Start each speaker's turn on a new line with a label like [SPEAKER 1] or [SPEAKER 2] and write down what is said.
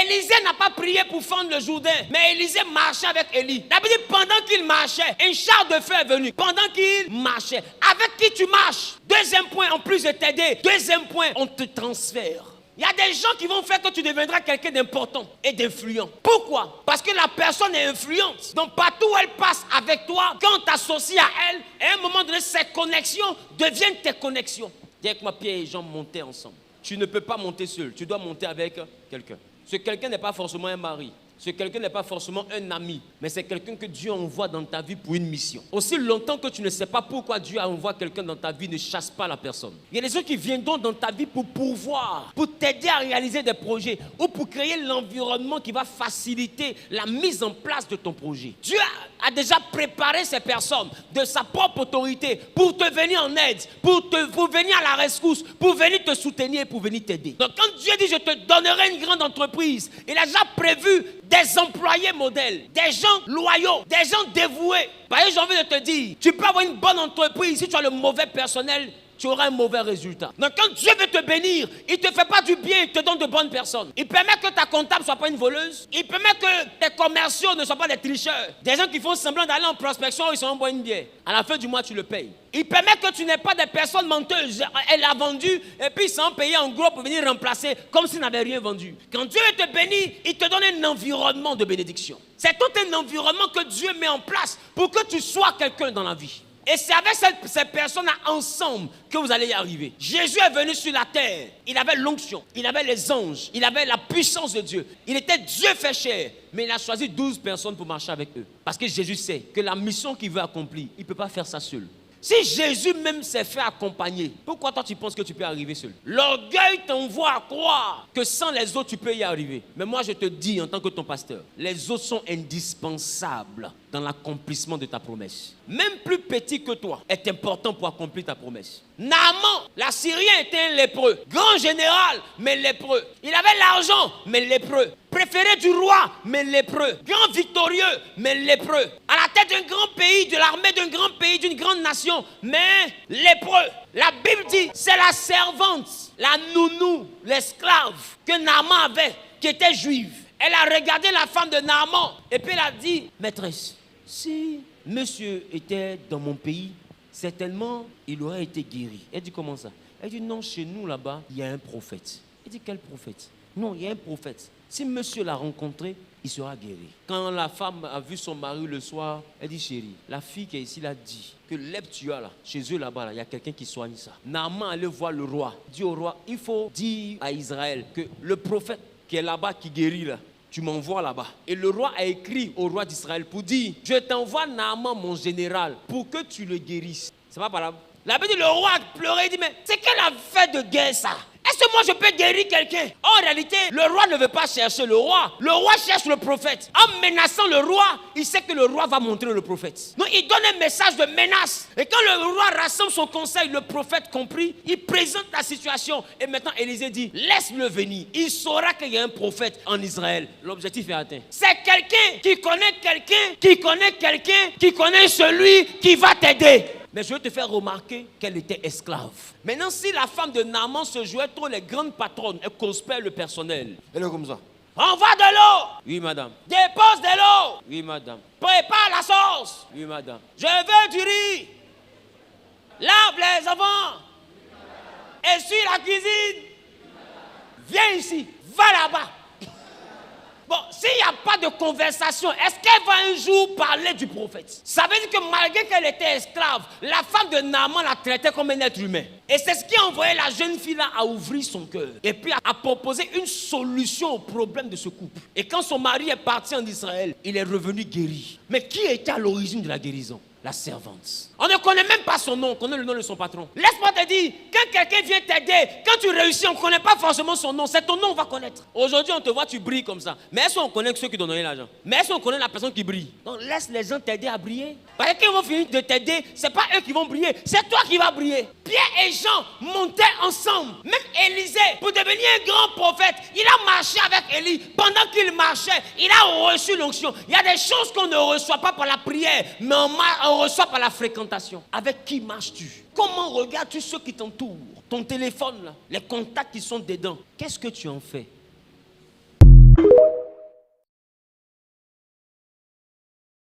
[SPEAKER 1] Élisée n'a pas prié pour fendre le Jourdain, mais Élisée marchait avec Élie. La Bible dit, pendant qu'il marchait, un char de feu est venu. Pendant qu'il marchait, avec qui tu marches? Deuxième point, en plus de t'aider, deuxième point, on te transfère. Il y a des gens qui vont faire que tu deviendras quelqu'un d'important et d'influent. Pourquoi? Parce que la personne est influente. Donc partout où elle passe avec toi, quand on t'associe à elle, à un moment donné, ses connexions deviennent tes connexions. Dis avec moi, Pierre et Jean montaient ensemble. Tu ne peux pas monter seul, tu dois monter avec quelqu'un. Ce quelqu'un n'est pas forcément un mari. Ce quelqu'un n'est pas forcément un ami, mais c'est quelqu'un que Dieu envoie dans ta vie pour une mission. Aussi longtemps que tu ne sais pas pourquoi Dieu envoie quelqu'un dans ta vie, ne chasse pas la personne. Il y a des gens qui viendront dans ta vie pour pourvoir, pour t'aider à réaliser des projets ou pour créer l'environnement qui va faciliter la mise en place de ton projet. Dieu a déjà préparé ces personnes de sa propre autorité pour te venir en aide, pour venir à la rescousse, pour venir te soutenir, pour venir t'aider. Donc quand Dieu dit je te donnerai une grande entreprise, il a déjà prévu des employés modèles, des gens loyaux, des gens dévoués. Par exemple, j'ai envie de te dire, tu peux avoir une bonne entreprise, si tu as le mauvais personnel, tu auras un mauvais résultat. Donc quand Dieu veut te bénir, il ne te fait pas du bien, il te donne de bonnes personnes. Il permet que ta comptable ne soit pas une voleuse. Il permet que tes commerciaux ne soient pas des tricheurs. Des gens qui font semblant d'aller en prospection, ils sont en boire une bière. À la fin du mois, tu le payes. Il permet que tu n'aies pas des personnes menteuses. Elle a vendu et puis ils sont payés en gros pour venir remplacer comme s'ils n'avaient rien vendu. Quand Dieu veut te bénir, il te donne un environnement de bénédiction. C'est tout un environnement que Dieu met en place pour que tu sois quelqu'un dans la vie. Et c'est avec ces personnes-là ensemble que vous allez y arriver. Jésus est venu sur la terre. Il avait l'onction, il avait les anges, il avait la puissance de Dieu. Il était Dieu fait chair. Mais il a choisi 12 personnes pour marcher avec eux. Parce que Jésus sait que la mission qu'il veut accomplir, il ne peut pas faire ça seul. Si Jésus même s'est fait accompagner, pourquoi toi tu penses que tu peux arriver seul? L'orgueil t'envoie à croire que sans les autres tu peux y arriver. Mais moi je te dis en tant que ton pasteur, les autres sont indispensables dans l'accomplissement de ta promesse. Même plus petit que toi est important pour accomplir ta promesse. Naaman, l'Assyrien, était un lépreux. Grand général, mais lépreux. Il avait l'argent, mais lépreux. Préféré du roi, mais lépreux. Grand victorieux, mais lépreux. À la tête d'un grand pays, de l'armée d'un grand pays, d'une grande nation, mais lépreux. La Bible dit, c'est la servante, la nounou, l'esclave que Naaman avait, qui était juive. Elle a regardé la femme de Naaman et puis elle a dit, maîtresse, si monsieur était dans mon pays, certainement il aurait été guéri. Elle dit, comment ça? Elle dit, non, chez nous là-bas, il y a un prophète. Elle dit, quel prophète? Non, il y a un prophète. Si monsieur l'a rencontré, il sera guéri. Quand la femme a vu son mari le soir, elle dit, chérie, la fille qui est ici l'a dit que l'herbe tu as là, chez eux là-bas, il y a quelqu'un qui soigne ça. Naaman allait voir le roi. Dit au roi, il faut dire à Israël que le prophète qui est là-bas, qui guérit là, tu m'envoies là-bas. Et le roi a écrit au roi d'Israël pour dire, je t'envoie Naaman, mon général, pour que tu le guérisses. C'est pas par là. La Bible dit, le roi a pleuré, il dit, mais c'est quelle affaire de guerre ça? Est-ce que moi je peux guérir quelqu'un? En réalité, le roi ne veut pas chercher le roi. Le roi cherche le prophète. En menaçant le roi, il sait que le roi va montrer le prophète. Donc il donne un message de menace. Et quand le roi rassemble son conseil, le prophète compris, il présente la situation. Et maintenant Élisée dit, laisse-le venir. Il saura qu'il y a un prophète en Israël. L'objectif est atteint. C'est quelqu'un qui connaît quelqu'un, qui connaît quelqu'un, qui connaît celui qui va t'aider. Mais je veux te faire remarquer qu'elle était esclave. Maintenant, si la femme de Naaman se jouait trop les grandes patronnes, elle conspire le personnel. Elle est comme ça. Envoie de l'eau. Oui, madame. Dépose de l'eau. Oui, madame. Prépare la sauce. Oui, madame. Je veux du riz. Lave les enfants. Essuie la cuisine. Viens ici. Va là-bas. Bon, s'il n'y a pas de conversation, est-ce qu'elle va un jour parler du prophète? Ça veut dire que malgré qu'elle était esclave, la femme de Naaman la traitait comme un être humain. Et c'est ce qui a envoyé la jeune fille là à ouvrir son cœur. Et puis à proposer une solution au problème de ce couple. Et quand son mari est parti en Israël, il est revenu guéri. Mais qui était à l'origine de la guérison? La servante. On ne connaît même pas son nom, on connaît le nom de son patron. Laisse-moi te dire, quand quelqu'un vient t'aider, quand tu réussis, on ne connaît pas forcément son nom. C'est ton nom qu'on va connaître. Aujourd'hui, on te voit, tu brilles comme ça. Mais est-ce qu'on connaît ceux qui donnent l'argent? Mais est-ce qu'on connaît la personne qui brille? Donc laisse les gens t'aider à briller. Parce que quand ils vont finir de t'aider, ce n'est pas eux qui vont briller, c'est toi qui vas briller. Pierre et Jean montaient ensemble. Même Élisée, pour devenir un grand prophète, il a marché avec Élie. Pendant qu'il marchait, il a reçu l'onction. Il y a des choses qu'on ne reçoit pas par la prière, mais on reçoit par la fréquentation. Avec qui marches-tu? Comment regardes-tu ceux qui t'entourent? Ton téléphone, là, les contacts qui sont dedans, qu'est-ce que tu en fais?